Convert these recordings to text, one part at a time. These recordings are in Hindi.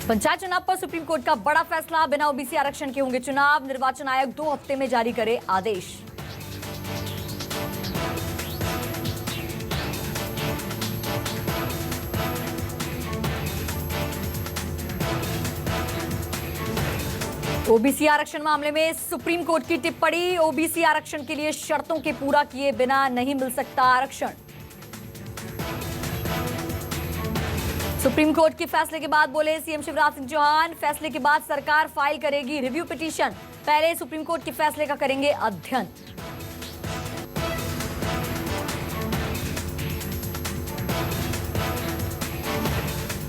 पंचायत चुनाव पर सुप्रीम कोर्ट का बड़ा फैसला, बिना ओबीसी आरक्षण के होंगे चुनाव। निर्वाचन आयोग 2 हफ्ते में जारी करे आदेश। ओबीसी आरक्षण मामले में सुप्रीम कोर्ट की टिप्पणी, ओबीसी आरक्षण के लिए शर्तों के पूरा किए बिना नहीं मिल सकता आरक्षण। सुप्रीम कोर्ट के फैसले के बाद बोले सीएम शिवराज सिंह चौहान, फैसले के बाद सरकार फाइल करेगी रिव्यू पिटीशन, पहले सुप्रीम कोर्ट के फैसले का करेंगे अध्ययन।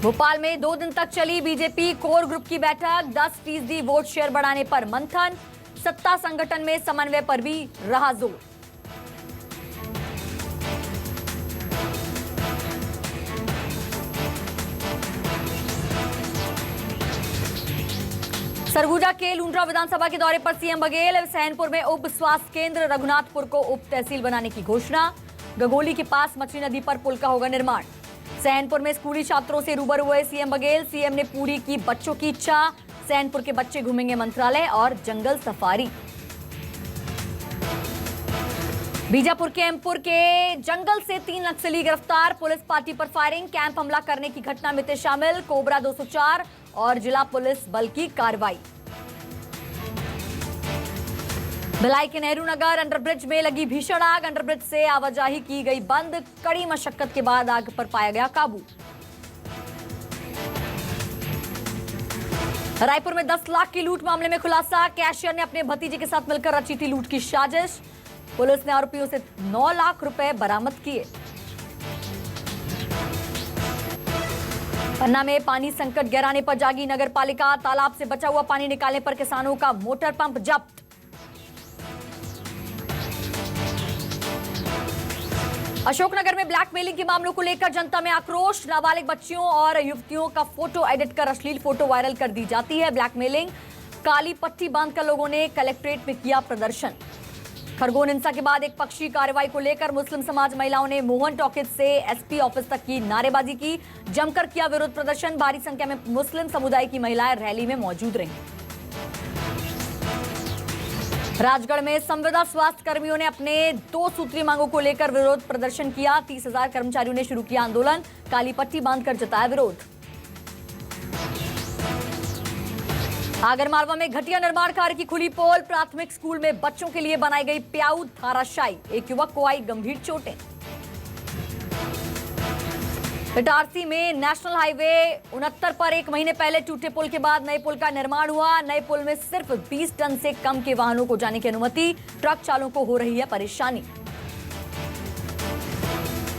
भोपाल में 2 दिन तक चली बीजेपी कोर ग्रुप की बैठक, 10% वोट शेयर बढ़ाने पर मंथन, सत्ता संगठन में समन्वय पर भी रहा जोर। सरगुजा के लुंड्रा विधानसभा के दौरे पर सीएम बघेल, सैनपुर में उप स्वास्थ्य केंद्र, रघुनाथपुर को उप तहसील बनाने की घोषणा, गगोली के पास मछली नदी पर पुल का होगा निर्माण। सैनपुर में स्कूली छात्रों से रूबरू हुए सीएम बघेल, सीएम ने पूरी की बच्चों की इच्छा, सैनपुर के बच्चे घूमेंगे मंत्रालय और जंगल सफारी। बीजापुर के एमपुर के जंगल से 3 नक्सली गिरफ्तार, पुलिस पार्टी पर फायरिंग, कैंप हमला करने की घटना में थे शामिल, कोबरा 204 और जिला पुलिस बल की कार्रवाई। भिलाई के नेहरू नगर अंडरब्रिज में लगी भीषण आग, अंडरब्रिज से आवाजाही की गई बंद, कड़ी मशक्कत के बाद आग पर पाया गया काबू। रायपुर में 10 लाख की लूट मामले में खुलासा, कैशियर ने अपने भतीजे के साथ मिलकर रची थी लूट की साजिश, पुलिस ने आरोपियों से 9 लाख रुपए बरामद किए। पन्ना में पानी संकट गहराने पर जागी नगर पालिका, तालाब से बचा हुआ पानी निकालने पर किसानों का मोटर पंप जब्त। अशोकनगर में ब्लैकमेलिंग के मामलों को लेकर जनता में आक्रोश, नाबालिग बच्चियों और युवतियों का फोटो एडिट कर अश्लील फोटो वायरल कर दी जाती है ब्लैकमेलिंग, काली पट्टी बांधकर लोगों ने कलेक्ट्रेट में किया प्रदर्शन। खरगोन हिंसा के बाद एक पक्षी कार्रवाई को लेकर मुस्लिम समाज महिलाओं ने मोहन टॉकीज से एसपी ऑफिस तक की नारेबाजी की, जमकर किया विरोध प्रदर्शन, भारी संख्या में मुस्लिम समुदाय की महिलाएं रैली में मौजूद रहीं। राजगढ़ में संविदा स्वास्थ्य कर्मियों ने अपने 2 सूत्रीय मांगों को लेकर विरोध प्रदर्शन किया, 30,000 कर्मचारियों ने शुरू किया आंदोलन, काली पट्टी बांधकर जताया विरोध। आगरमालवा में घटिया निर्माण कार्य की खुली पोल, प्राथमिक स्कूल में बच्चों के लिए बनाई गई प्याऊ धाराशायी, एक युवक को आई गंभीर चोटें। इटारसी में नेशनल हाईवे 69 पर 1 महीने पहले टूटे पुल के बाद नए पुल का निर्माण हुआ, नए पुल में सिर्फ 20 टन से कम के वाहनों को जाने की अनुमति, ट्रक चालकों को हो रही है परेशानी।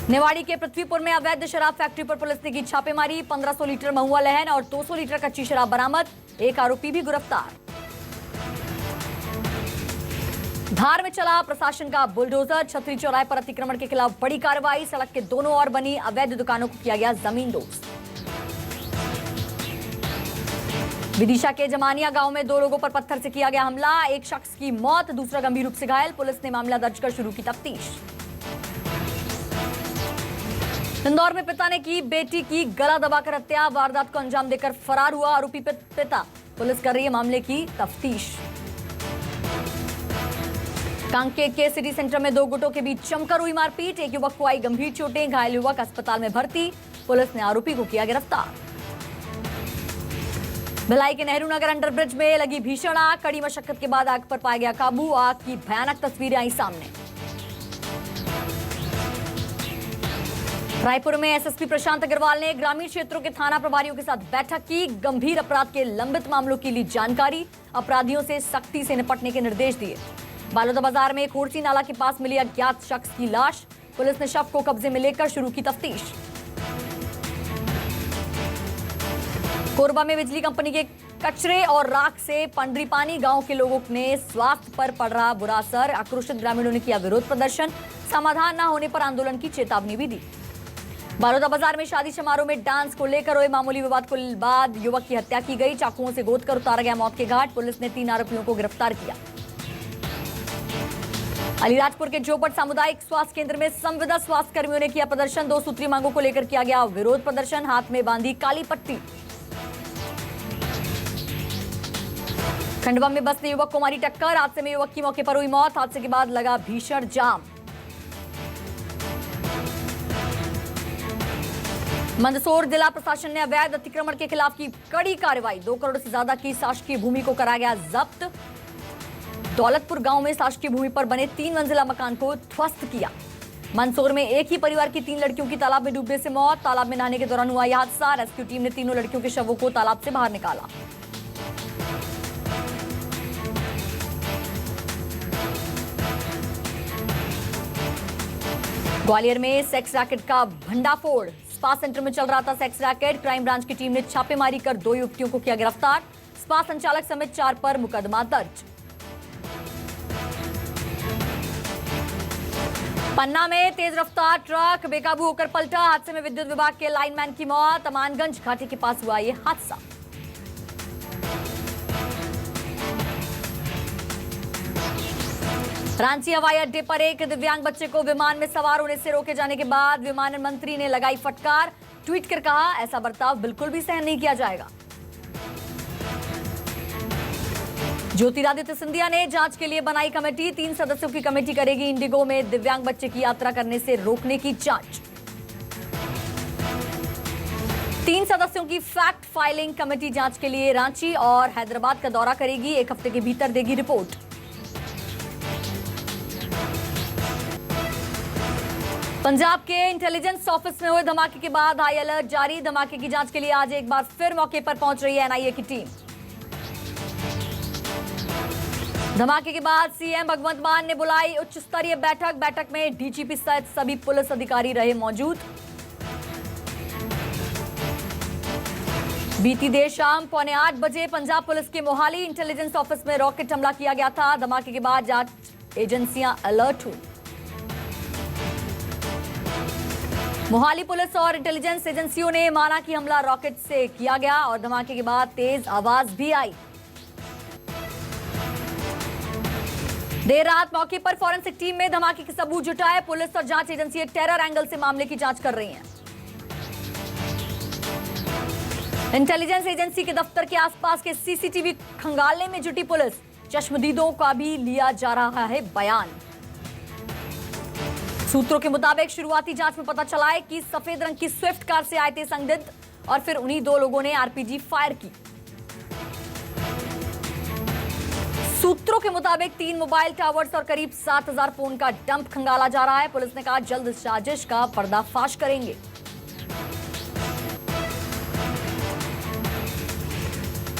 निवाड़ी के पृथ्वीपुर में अवैध शराब फैक्ट्री पर पुलिस ने की छापेमारी, 1500 लीटर महुआ लहन और 200 लीटर कच्ची शराब बरामद, एक आरोपी भी गिरफ्तार। धार में चला प्रशासन का बुलडोजर, छतरी चौराहे पर अतिक्रमण के खिलाफ बड़ी कार्रवाई, सड़क के दोनों ओर बनी अवैध दुकानों को किया गया जमींदोज। विदिशा के जमानिया गांव में 2 लोगों पर पत्थर से किया गया हमला, एक शख्स की मौत, दूसरा गंभीर रूप से घायल, पुलिस ने मामला दर्ज कर शुरू की तफ्तीश। इंदौर में पिता ने की बेटी की गला दबाकर हत्या, वारदात को अंजाम देकर फरार हुआ आरोपी पिता, पुलिस कर रही है मामले की तफ्तीश। कांकेर के सिटी सेंटर में 2 गुटों के बीच जमकर हुई मारपीट, एक युवक को आई गंभीर चोटें, घायल युवक अस्पताल में भर्ती, पुलिस ने आरोपी को किया गिरफ्तार। भिलाई के नेहरू नगर अंडरब्रिज में लगी भीषण आग, कड़ी मशक्कत के बाद आग पर पाया गया काबू, आग की भयानक तस्वीरें आई सामने। रायपुर में एसएसपी प्रशांत अग्रवाल ने ग्रामीण क्षेत्रों के थाना प्रभारियों के साथ बैठक की, गंभीर अपराध के लंबित मामलों की ली जानकारी, अपराधियों से सख्ती से निपटने के निर्देश दिए। बालोदा बाजार में खोरसी नाला के पास मिली अज्ञात शख्स की लाश, पुलिस ने शव को कब्जे में लेकर शुरू की तफ्तीश। कोरबा में बिजली कंपनी के कचरे और राख से पंडरीपानी गांव के लोगों ने स्वास्थ्य पर पड़ रहा बुरा असर, आक्रोशित ग्रामीणों ने किया विरोध प्रदर्शन, समाधान न होने पर आंदोलन की चेतावनी भी दी। बालोदा बाजार में शादी समारोह में डांस को लेकर हुए मामूली विवाद के बाद युवक की हत्या की गई, चाकुओं से गोद कर उतारा गया मौत के घाट, पुलिस ने 3 आरोपियों को गिरफ्तार किया। अलीराजपुर के जोपट सामुदायिक स्वास्थ्य केंद्र में संविदा स्वास्थ्य कर्मियों ने किया प्रदर्शन, 2 सूत्रीय मांगों को लेकर किया गया विरोध प्रदर्शन, हाथ में बांधी काली पट्टी। खंडवा में बस ने युवक को मारी टक्कर। हादसे में युवक की मौके पर हुई मौत। हादसे के बाद लगा भीषण जाम। मंदसौर जिला प्रशासन ने अवैध अतिक्रमण के खिलाफ की कड़ी कार्रवाई। 2 करोड़ से ज्यादा की शासकीय भूमि को कराया गया जब्त। दौलतपुर गांव में शासकीय भूमि पर बने 3 मंजिला मकान को ध्वस्त किया। मंदसौर में एक ही परिवार की 3 लड़कियों की तालाब में डूबने से मौत। तालाब में नहाने के दौरान हुआ यह हादसा। रेस्क्यू टीम ने तीनों लड़कियों के शवों को तालाब से बाहर निकाला। ग्वालियर में सेक्स रैकेट का भंडाफोड़। स्पा सेंटर में चल रहा था सेक्स रैकेट। क्राइम ब्रांच की टीम ने छापेमारी कर 2 युवतियों को किया गिरफ्तार। स्पा संचालक समेत 4 पर मुकदमा दर्ज। पन्ना में तेज रफ्तार ट्रक बेकाबू होकर पलटा। हादसे में विद्युत विभाग के लाइनमैन की मौत। अमानगंज घाटी के पास हुआ यह हादसा। रांची हवाई अड्डे पर एक दिव्यांग बच्चे को विमान में सवार होने से रोके जाने के बाद विमानन मंत्री ने लगाई फटकार। ट्वीट कर कहा, ऐसा बर्ताव बिल्कुल भी सहन नहीं किया जाएगा। ज्योतिरादित्य सिंधिया ने जांच के लिए बनाई कमेटी। 3 सदस्यों की कमेटी करेगी इंडिगो में दिव्यांग बच्चे की यात्रा करने से रोकने की जांच। 3 सदस्यों की फैक्ट फाइलिंग कमेटी जांच के लिए रांची और हैदराबाद का दौरा करेगी। 1 हफ्ते के भीतर देगी रिपोर्ट। पंजाब के इंटेलिजेंस ऑफिस में हुए धमाके के बाद हाई अलर्ट जारी। धमाके की जांच के लिए आज एक बार फिर मौके पर पहुंच रही है एनआईए की टीम। धमाके के बाद सीएम भगवंत मान ने बुलाई उच्च स्तरीय बैठक। बैठक में डीजीपी सहित सभी पुलिस अधिकारी रहे मौजूद। बीती देर शाम 7:45 बजे पंजाब पुलिस के मोहाली इंटेलिजेंस ऑफिस में रॉकेट हमला किया गया था। धमाके के बाद जांच एजेंसियां अलर्ट हुई। मोहाली पुलिस और इंटेलिजेंस एजेंसियों ने माना कि हमला रॉकेट से किया गया और धमाके के बाद तेज आवाज भी आई। देर रात मौके पर फॉरेंसिक टीम में धमाके के सबूत जुटाए। पुलिस और जांच एजेंसी टेरर एंगल से मामले की जांच कर रही हैं। इंटेलिजेंस एजेंसी के दफ्तर के आसपास के सीसीटीवी खंगालने में जुटी पुलिस। चश्मदीदों का भी लिया जा रहा है बयान। सूत्रों के मुताबिक शुरुआती जांच में पता चला है कि सफेद रंग की स्विफ्ट कार से आए थे संदिग्ध और फिर उन्हीं 2 लोगों ने आरपीजी फायर की। सूत्रों के मुताबिक 3 मोबाइल टावर्स और करीब 7000 फोन का डंप खंगाला जा रहा है। पुलिस ने कहा जल्द साजिश का पर्दाफाश करेंगे।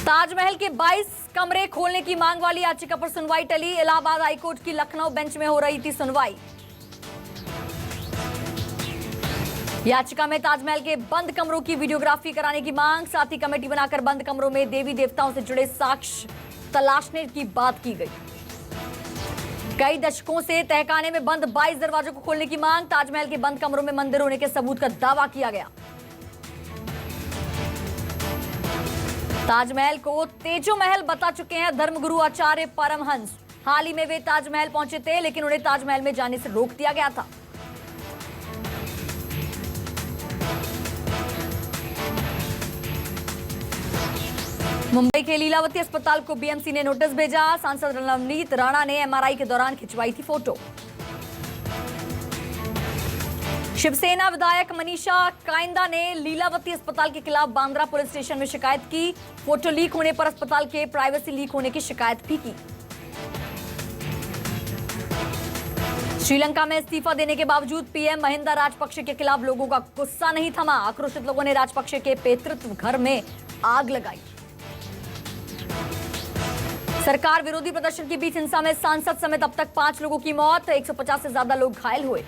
ताजमहल के 22 कमरे खोलने की मांग वाली याचिका पर सुनवाई टली। इलाहाबाद हाईकोर्ट की लखनऊ बेंच में हो रही थी सुनवाई। याचिका में ताजमहल के बंद कमरों की वीडियोग्राफी कराने की मांग, साथ ही कमेटी बनाकर बंद कमरों में देवी देवताओं से जुड़े साक्ष्य तलाशने की बात की गई। कई दशकों से तहखाने में बंद 22 दरवाजों को खोलने की मांग। ताजमहल के बंद कमरों में मंदिर होने के सबूत का दावा किया गया। ताजमहल को तेजो महल बता चुके हैं धर्मगुरु आचार्य परमहंस। हाल ही में वे ताजमहल पहुंचे थे, लेकिन उन्हें ताजमहल में जाने से रोक दिया गया था। मुंबई के लीलावती अस्पताल को बीएमसी ने नोटिस भेजा। सांसद नवनीत राणा ने एमआरआई के दौरान खिंचवाई थी फोटो। शिवसेना विधायक मनीषा कायंदा ने लीलावती अस्पताल के खिलाफ बांद्रा पुलिस स्टेशन में शिकायत की। फोटो लीक होने पर अस्पताल के प्राइवेसी लीक होने की शिकायत भी की। श्रीलंका में इस्तीफा देने के बावजूद पीएम महिंदा राजपक्षे के खिलाफ लोगों का गुस्सा नहीं थमा। आक्रोशित लोगों ने राजपक्षे के पैतृक घर में आग लगाई। सरकार विरोधी प्रदर्शन के बीच हिंसा में सांसद समेत अब तक 5 लोगों की मौत। 150 से ज्यादा लोग घायल हुए।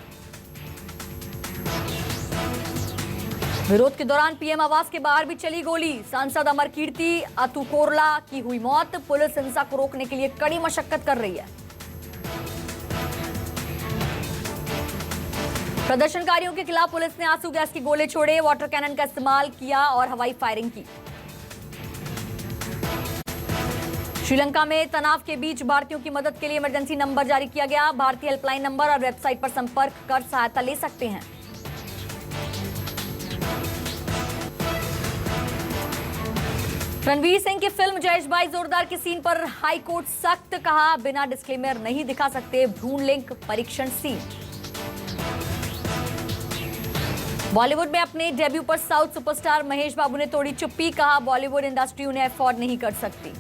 विरोध के दौरान पीएम आवास के बाहर भी चली गोली। सांसद अमर कीर्ति अतुकोरला की हुई मौत। पुलिस हिंसा को रोकने के लिए कड़ी मशक्कत कर रही है। प्रदर्शनकारियों के खिलाफ पुलिस ने आंसू गैस के गोले छोड़े, वाटर कैनन का इस्तेमाल किया और हवाई फायरिंग की। श्रीलंका में तनाव के बीच भारतीयों की मदद के लिए इमरजेंसी नंबर जारी किया गया। भारतीय हेल्पलाइन नंबर और वेबसाइट पर संपर्क कर सहायता ले सकते हैं। रणवीर सिंह की फिल्म जयेश भाई जोरदार के सीन पर हाईकोर्ट सख्त, कहा बिना डिस्क्लेमर नहीं दिखा सकते भ्रूण लिंक परीक्षण सीन। बॉलीवुड में अपने डेब्यू पर साउथ सुपरस्टार महेश बाबू ने तोड़ी चुप्पी, कहा बॉलीवुड इंडस्ट्री उन्हें अफोर्ड नहीं कर सकती।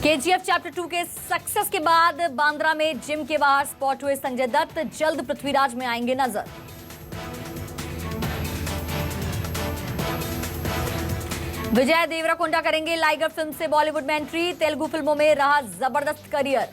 केजीएफ चैप्टर 2 के सक्सेस के बाद बांद्रा में जिम के बाहर स्पॉट हुए संजय दत्त, जल्द पृथ्वीराज में आएंगे नजर। विजय देवराकोंडा करेंगे लाइगर फिल्म से बॉलीवुड में एंट्री, तेलुगु फिल्मों में रहा जबरदस्त करियर।